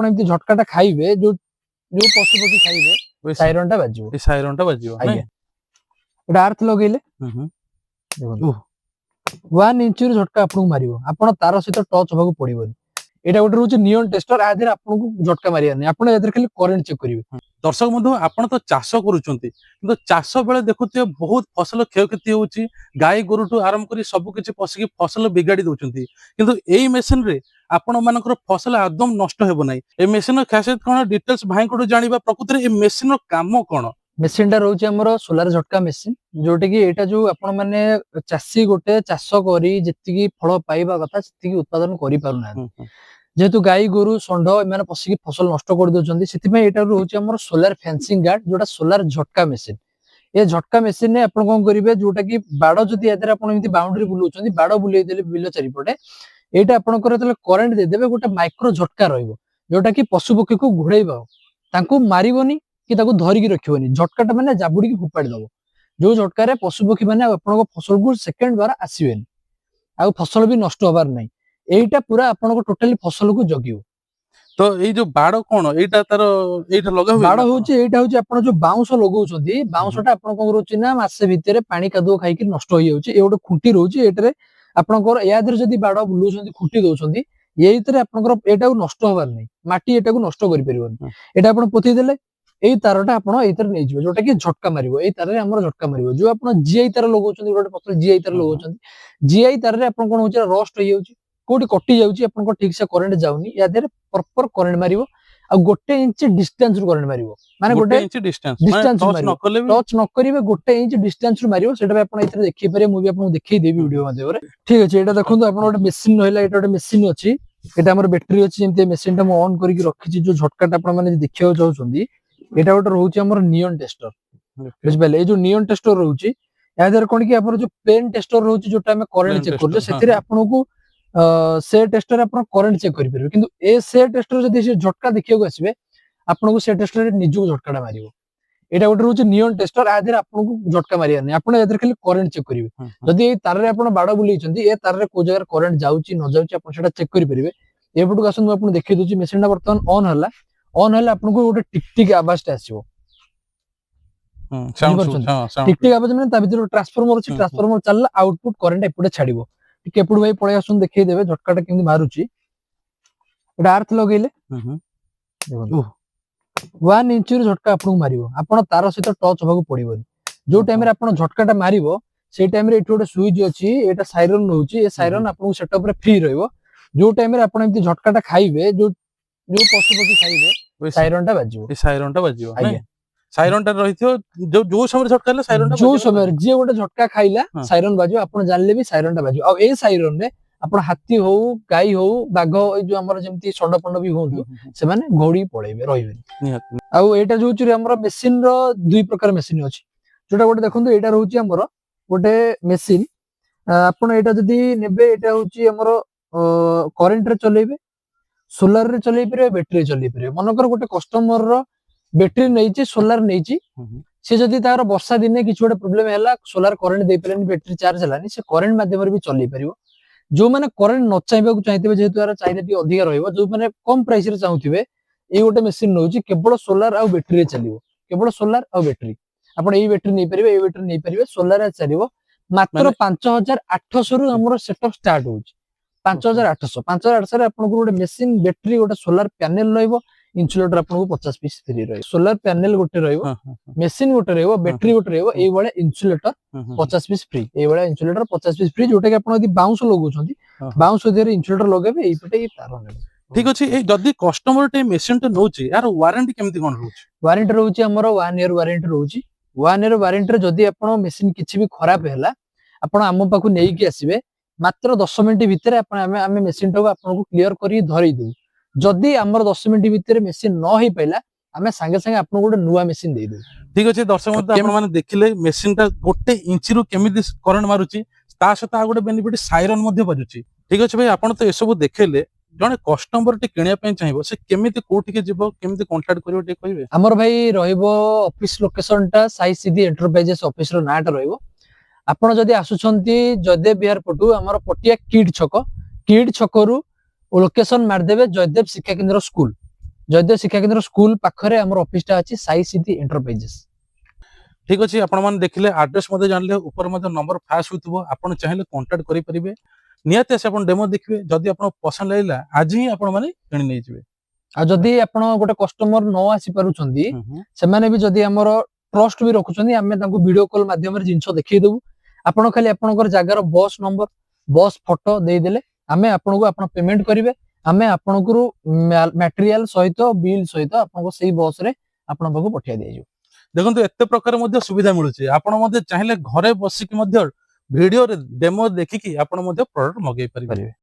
ଆପଣ ଏମିତି ଝଟକାଟା ଖାଇବେ ଯୋଉ ଯୋଉ ପଶୁ ପକ୍ଷୀ ଖାଇବେ ସାଇରନଟା ବାଜିବ। ଏ ସାଇରନଟା ବାଜିବ ଆଜ୍ଞା ଏଟା ଆର୍ଥ ଲଗେଇଲେ ଦେଖନ୍ତୁ 1 ଇଞ୍ଚରୁ ଝଟକା ଆପଣଙ୍କୁ ମାରିବ, ଆପଣ ତାର ସହିତ ଟଚ୍ ହବାକୁ ପଡିବନି। এটা ଗୋଟେ ରହୁଛି ନିଅନ ଟେଷ୍ଟର, ଆ ଦେହରେ ଆପଣଙ୍କୁ ଝଟକା ମାରିବାର ନାହିଁ, ଆପଣ ଏଥିରେ ଖାଲି କରେଣ୍ଟ ଚେକ୍ କରିବେ। ଦର୍ଶକ ବନ୍ଧୁ ଆପଣ ତ ଚାଷ କରୁଛନ୍ତି କିନ୍ତୁ ଚାଷ ବେଳେ ଦେଖୁଥିବେ ବହୁତ ଫସଲ କ୍ଷୟକ୍ଷତି ହଉଛି, ଗାଈ ଗୋରୁଠୁ ଆରମ୍ଭ କରି ସବୁ କିଛି ପଶିକି ଫସଲ ବିଗାଡି ଦଉଛନ୍ତି, କିନ୍ତୁ ଏଇ ମେସିନ ରେ ଆପଣ ମାନଙ୍କର ଫସଲ ଆଦମ ନଷ୍ଟ ହେବ ନାହିଁ। ଏ ମେସିନର ଖାସିୟତ କଣ ଡିଟେଲ୍ସ ଭାଇଙ୍କଠୁ ଜାଣିବା। ପ୍ରକୃତରେ ଏ ମେସିନର କାମ କଣ? ମେସିନଟା ରହୁଛି ଆମର ସୋଲାର ଝଟକା ମେସିନ, ଯୋଉଟା କି ଏଇଟା ଯୋଉ ଆପଣ ମାନେ ଚାଷୀ ଗୋଟେ ଚାଷ କରି ଯେତିକି ଫଳ ପାଇବା କଥା ସେତିକି ଉତ୍ପାଦନ କରିପାରୁନାହାନ୍ତି, ଯେହେତୁ ଗାଈ ଗୋରୁ ଷଣ୍ଢ ଏମାନେ ପଶିକି ଫସଲ ନଷ୍ଟ କରିଦଉଛନ୍ତି, ସେଥିପାଇଁ ଏଇଟା ରହୁଛି ଆମର ସୋଲାର ଫେନ୍ସିଂ ଗାର୍ଡ, ଯୋଉଟା ସୋଲାର ଝଟକା ମେସିନ। ଏ ଝଟକା ମେସିନ ରେ ଆପଣ କଣ କରିବେ, ଯୋଉଟା କି ବାଡ ଯଦି ଏଥିରେ ଆପଣ ଏମିତି ବାଉଣ୍ଡରୀ ବୁଲଉଛନ୍ତି, ବାଡ ବୁଲେଇ ଦେଲେ ବିଲ ଚାରିପଟେ, এইটা ଆପଣଙ୍କର ଯେତେବେଳେ କରେଣ୍ଟ ଦେଇଦେବେ ଗୋଟେ ମାଇକ୍ରୋ ଝଟକା ରହିବ, ଯୋଉଟା କି ପଶୁ ପକ୍ଷୀକୁ ଘୋଡେଇବ, ତାଙ୍କୁ ମାରିବନି କି ତାକୁ ଧରିକି ରଖିବନି। ଝଟକାଟା ମାନେ ଜାବୁଡିକି ଫୋପାଡି ଦବ, ଯୋଉ ଝଟକାରେ ପଶୁ ପକ୍ଷୀ ମାନେ ଆପଣଙ୍କ ଫସଲକୁ ସେକେଣ୍ଡ ଦ୍ୱାରା ଆସିବେନି, ଆଉ ଫସଲ ବି ନଷ୍ଟ ହବାର ନାହିଁ। এইটা ପୁରା ଆପଣଙ୍କ ଟୋଟାଲି ଫସଲକୁ ଜଗିବ। ତ ଏଇ ଯୋଉ ବାଡ କଣ ଏଇଟା ତାର ଏଇଟା ଲଗା ହୁଏ? ବାଡ ହଉଛି ଏଇଟା ହଉଛି ଆପଣ ଯୋଉ ବାଉଁଶ ଲଗାଉଛନ୍ତି, ବାଉଁଶଟା ଆପଣ କଣ କରୁଛି ନା ମାସେ ଭିତରେ ପାଣି କାଦୁଅ ଖାଇକି ନଷ୍ଟ ହେଇଯାଉଛି। ଏ ଗୋଟେ ଖୁଣ୍ଟି ରହୁଛି, ଏଇଟାରେ ଆପଣଙ୍କର ୟା ଦେହରେ ଯଦି ବାଡ ବୁଲଉଛନ୍ତି ଖୁଣ୍ଟି ଦଉଛନ୍ତି, ଏଇଥିରେ ଆପଣଙ୍କର ଏଇଟାକୁ ନଷ୍ଟ ହବାର ନାହିଁ, ମାଟି ଏଟାକୁ ନଷ୍ଟ କରିପାରିବନି। ଏଇଟା ଆପଣ ପୋତି ଦେଲେ ଏଇ ତାରଟା ଆପଣ ଏଇଥିରେ ନେଇଯିବେ, ଯୋଉଟା କି ଝଟକା ମାରିବ, ଏଇ ତାରରେ ଆମର ଝଟକା ମାରିବ। ଯୋଉ ଆପଣ ଜିଆଇ ତାର ଲଗାଉଛନ୍ତି, ଗୋଟେ ପତ୍ର ଜିଆଇ ତାର ଲଗାଉଛନ୍ତି, ଜିଆଇ ତାରରେ ଆପଣ କଣ ହଉଛି ରଷ୍ଟ ହେଇଯାଉଛି, କୋଉଠି କଟି ଯାଉଛି, ଆପଣଙ୍କ ଠିକ ସେ କରେଣ୍ଟ ଯାଉନି, ୟା ଦେହରେ ପ୍ରପର କରେଣ୍ଟ ମାରିବ, ଆଉ 1 ଇଞ୍ଚ ଡିଷ୍ଟାନ୍ସ ରୁ କରେଣ୍ଟ ମାରିବ, ମାନେ 1 ଇଞ୍ଚ ଡିଷ୍ଟାନ୍ସ ମାରିବ, ଟଚ୍ ନ କରିବେ 1 ଇଞ୍ଚ ଡିଷ୍ଟାନ୍ସ ରୁ ମାରିବ। ସେଟା ବି ଆପଣ ଏଥିରେ ଦେଖେଇ ପାରିବେ, ମୁଁ ବି ଆପଣଙ୍କୁ ଦେଖେଇଦେବି ଭିଡିଓ ମାଧ୍ୟମରେ। ଠିକ ଅଛି, ଏଇଟା ଦେଖନ୍ତୁ ଆପଣ ଗୋଟେ ମେସିନ ରହିଲା, ଏଇଟା ଗୋଟେ ମେସିନ ଅଛି, এটা ଆମର ବ୍ୟାଟେରୀ ଅଛି, ଯେମିତି ମେସିନ ଟା ମୁଁ ଅନ୍ କରିକି ରଖିଛି। ଯୋଉ ଝଟକାଟା ଆପଣ ମାନେ ଦେଖିବାକୁ ଚାହୁଁଛନ୍ତି, এটা ଗୋଟେ ରହୁଛି ଆମର ନିଅନ ଟେଷ୍ଟର, ବୁଝିପାରିଲେ? ଏଇ ଯୋଉ ନିଅନ ଟେଷ୍ଟର ରହୁଛି, ଏହା ଦ୍ୱାରା କଣ କି ଆମର ଯୋଉ ପ୍ଲେନ ଟେଷ୍ଟର ରହୁଛି, ଯୋଉଟା ଆମେ କରେଣ୍ଟ ଚେକ୍ କରୁଛେ, ସେଥିରେ ଆପଣଙ୍କୁ ସେ ଟେଷ୍ଟରେ ଆପଣ କରେଣ୍ଟ ଚେକ୍ କରିପାରିବେ, କିନ୍ତୁ ସେ ଟେଷ୍ଟର ଯଦି ସେ ଝଟକା ଦେଖିବାକୁ ଆସିବେ, ଆପଣଙ୍କୁ ସେ ଟେଷ୍ଟରେ ନିଜକୁ ଝଟକାଟା ମାରିବ। এটা ଗୋଟେ ରହୁଛି ନିଅନ ଟେଷ୍ଟର, ଆ ଦେହରେ ଆପଣଙ୍କୁ ଝଟକା ମାରିବାର ନାହିଁ, ଆପଣ ଏଥିରେ ଖାଲି କରେଣ୍ଟ ଚେକ୍ କରିବେ। ଯଦି ଏଇ ତାରରେ ଆପଣ ବାଡ ବୁଲେଇଛନ୍ତି, ଏ ତାରରେ କୋଉ ଜାଗାରେ କରେଣ୍ଟ ଯାଉଛି ନ ଯାଉଛି ଆପଣ ସେଟା ଚେକ୍ କରିପାରିବେ। ଏପଟକୁ ଆସନ୍ତୁ, ମୁଁ ଆପଣଙ୍କୁ ଦେଖେଇ ଦଉଛି। ମେସିନଟା ବର୍ତ୍ତମାନ ଅନ୍ ହେଲା, ଅନ୍ ହେଲେ ଆପଣଙ୍କୁ ଗୋଟେ ଟିକ ଟିକ ଆବାଜଟା ଆସିବ, ବୁଝିପାରୁଛନ୍ତି? ଟିକ ଟିକ ଆବାଜ ମାନେ ତା ଭିତରେ ଟ୍ରାନ୍ସଫର୍ମର ଅଛି, ଟ୍ରାନ୍ସଫର୍ମର ଚାଲିଲା, ଆଉଟପୁଟ କରେଣ୍ଟ ଏପଟେ ଛାଡିବ। ଟିକେ ଏପଟୁ ଭାଇ ପଳେଇ ଆସନ୍ତୁ, ଦେଖେଇଦେବେ ଝଟକାଟା କେମିତି ମାରୁଛି। এটা ଆର୍ଥ ଲଗେଇଲେ ଦେଖନ୍ତୁ 1 ଇଞ୍ଚରୁ ଝଟକା ଆପଣଙ୍କୁ ମାରିବ, ଆପଣ ତାର ସହିତ ଟଚ୍ ହବାକୁ ପଡିବନି। ଯୋଉ ଟାଇମରେ ଆପଣ ଝଟକାଟା ମାରିବ, ସେଇ ଟାଇମରେ ଏଠି ଗୋଟେ ସୁଇଚ ଅଛି, ଏଇଟା ସାଇରନ ରହୁଛି, ଏ ସାଇରନ ଆପଣଙ୍କୁ ସେଟଅପରେ ଫ୍ରି ରହିବ। ଯୋଉ ଟାଇମରେ ଆପଣ ଏମିତି ଝଟକାଟା ଖାଇବେ, ଯୋଉ ଯୋଉ ପଶୁ ପକ୍ଷୀ ଖାଇବେ, ସାଇରନଟା ବାଜିବ। ଏ ସାଇରନଟା ବାଜିବ, ଆଜ୍ଞା ସାଇରନଟା ରହିଥିବ, ଯୋଉ ସମୟରେ ଝଟକା ହେଲେ ସାଇରନଟା ଯୋଉ ସମୟରେ ଯିଏ ଗୋଟେ ଝଟକା ଖାଇଲା ସାଇରନ ବାଜିବ, ଆପଣ ଜାଣିଲେ ବି ସାଇରନଟା ବାଜିବ। ଆଉ ଏଇ ସାଇରନରେ ଆପଣ ହାତୀ ହଉ, ଗାଈ ହଉ, ବାଘ, ଏଇ ଯୋଉ ଆମର ଯେମିତି ଷଣ୍ଢ ଫଣ୍ଡ ବି ହୁଅନ୍ତୁ, ସେମାନେ ଘୋଡି ପଳେଇବେ, ରହିବେନି। ଆଉ ଏଇଟା ଯୋଉ ଆମର ମେସିନର 2 ପ୍ରକାର ମେସିନ ଅଛି। ଯୋଉଟା ଗୋଟେ ଦେଖନ୍ତୁ, ଏଇଟା ରହୁଛି ଆମର ଗୋଟେ ମେସିନ, ଆପଣ ଏଇଟା ଯଦି ନେବେ, ଏଇଟା ହଉଛି ଆମର କରେଣ୍ଟରେ ଚଲେଇବେ, ସୋଲାରରେ ଚଲେଇ ପାରିବେ, ବ୍ୟାଟେରୀ ଚଲେଇ ପାରିବେ। ମନେକର ଗୋଟେ କଷ୍ଟମରର ବ୍ୟାଟେରୀ ନେଇଛି, ସୋଲାର ନେଇଛି, ସେ ଯଦି ତାର ବର୍ଷା ଦିନେ କିଛି ଗୋଟେ ପ୍ରୋବ୍ଲେମ ହେଲା, ସୋଲାର କରେଣ୍ଟ ଦେଇପାରିଲାନି, ବ୍ୟାଟେରୀ ଚାର୍ଜ ହେଲାନି, ସେ କରେଣ୍ଟ ମାଧ୍ୟମରେ ବି ଚଲେଇ ପାରିବ। ଯୋଉମାନେ କରେଣ୍ଟ ନ ଚାହିଁବାକୁ ଚାହିଁଥିବେ, ଯେହେତୁ ଏହାର ଚାହିଦା ଟିକେ ଅଧିକା ରହିବ, ଯୋଉମାନେ କମ ପ୍ରାଇସରେ ଚାହୁଁଥିବେ, ଏଇ ଗୋଟେ ମେସିନ ରହୁଛି, କେବଳ ସୋଲାର ଆଉ ବ୍ୟାଟେରୀରେ ଚାଲିବ, କେବଳ ସୋଲାର ଆଉ ବ୍ୟାଟେରୀ। ଆପଣ ଏଇ ବ୍ୟାଟେରୀ ନେଇପାରିବେ, ଏଇ ବ୍ୟାଟେରୀ ନେଇପାରିବେ, ସୋଲାରରେ ଚାଲିବ। ମାତ୍ର 5800 ରୁ ଆମର ସେଟଅପ ଷ୍ଟାର୍ଟ ହଉଛି, 5800। 5800 ଆପଣଙ୍କୁ ଗୋଟେ ମେସିନ, ବ୍ୟାଟେରୀ, ଗୋଟେ ସୋଲାର ପ୍ୟାନେଲ ରହିବ, ଇନ୍ସୁଲେଟର ଆପଣଙ୍କୁ 50 ପିସ୍ ଫ୍ରି ରହିବ। ସୋଲାର ପ୍ୟାନେଲ ଗୋଟେ ରହିବ, ମେସିନ ଗୋଟେ ରହିବ, ବ୍ୟାଟେରୀ ଗୋଟେ ରହିବ, ଏଇଭଳିଆ ଇନ୍ସୁଲେଟର 50 ପିସ୍ ଫ୍ରି, ଏଇଭଳିଆ ଇନ୍ସୁଲେଟର 50 ପିସ୍ ଫ୍ରି, ଯୋଉଟା କି ଆପଣ ଯଦି ବାଉଁଶ ଲଗାଉଛନ୍ତି, ବାଉଁଶ ଦେହରେ ଇନ୍ସୁଲେଟର ଲଗେଇବେ, ଏଇପଟେ ଏଇ ତାର ନେବେ। ଠିକ ଅଛି, ଏଇ ଯଦି କଷ୍ଟମର ଟେ ମେସିନଟା ନଉଛି, यार ୱାରେଣ୍ଟି କେମିତି କଣ ରହୁଛି? ୱାରେଣ୍ଟି ରହୁଛି ଆମର 1 ଇୟର ୱାରେଣ୍ଟି ରହୁଛି। 1 ଇୟର ୱାରେଣ୍ଟିରେ ଯଦି ଆପଣ ମେସିନ କିଛି ବି ଖରାପ ହେଲା, ଆପଣ ଆମ ପାଖକୁ ନେଇକି ଆସିବେ, ମାତ୍ର 10 ମିନିଟ୍ ଭିତରେ ଆମେ ମେସିନଟାକୁ ଆପଣଙ୍କୁ କ୍ଲିୟର କରିକି ଧରେଇ ଦବୁ। ଯଦି ଆମର 10 ମିନିଟ୍ ଭିତରେ ମେସିନ ନ ହେଇପାରିଲା, ଆମେ ସାଙ୍ଗେ ସାଙ୍ଗେ ଆପଣଙ୍କୁ ଗୋଟେ ନୂଆ ମେସିନ ଦେଇଦେବୁ। ଠିକ ଅଛି, ଦର୍ଶକ ଆପଣ ମାନେ ଦେଖିଲେ ମେସିନଟା 1 ଇଞ୍ଚରୁ କେମିତି କରେଣ୍ଟ ମାରୁଛି, ତା ସହିତ ଆଉ ଗୋଟେ ବେନିଫିଟ ସାଇରନ ମଧ୍ୟ ବାଜୁଛି। ଠିକ ଅଛି ଭାଇ, ଆପଣ ତ ଏସବୁ ଦେଖେଇଲେ, ଜଣେ କଷ୍ଟମର ଟେ କିଣିବା ପାଇଁ ଚାହିଁବ, ସେ କେମିତି କୋଉଠିକି ଯିବ, କେମିତି କଣ୍ଟାକ୍ଟ କରିବ, ଟିକେ କହିବେ? ଆମର ଭାଇ ରହିବ ଅଫିସ ଲୋକେସନଟା ସାଇ ସିଧି ଏଣ୍ଟରପ୍ରାଇଜେସ ଅଫିସର ନାଁଟା ରହିବ। ଆପଣ ଯଦି ଆସୁଛନ୍ତି ଜୟଦେବ ବିହାର ପଟୁ, ଆମର ପଟିଆ କିଡ୍ ଛକରୁ ଲୋକେସନ ମାରିଦେବେ ଜୟଦେବ ଶିକ୍ଷା କେନ୍ଦ୍ର ସ୍କୁଲ। जयदेव शिक्षा केंद्र स्कूल पाखरे हमर ऑफिस टा अछि साई सिटी एंटरप्राइजेस। ठीक अच्छे आपण देखिले आड्रेस जानले ऊपर नंबर फ्लाश होइतबो आपण चाहिले कांटेक्ट करि परिबे नियत से आपण डेमो देखिबे जदि आपण पसंद लागला आज ही आपण माने किनि नै जिवे आ जदि आपण गोटे कस्टमर न आसी पारुछंदी से माने भी जदि हमर ट्रस्ट भी रखुछंदी हमें तांको वीडियो कॉल माध्यम रे जिंसो देखै देबू आपण खाली आपनकर जागार बस नंबर बस फोटो दे देले हमें आपण को आपण पेमेंट करिवे हमें आपण को मटेरियल सहित बिल सहित आपण को सेही बस रे आपण पाखु पठिया दियौ। देखंतु एते प्रकार मध्ये सुविधा मिलुची आपण मध्ये चाहिले घरे बसिक मध्ये वीडियो रे डेमो देखिकी आपण मध्ये प्रोडक्ट मगै परिबे।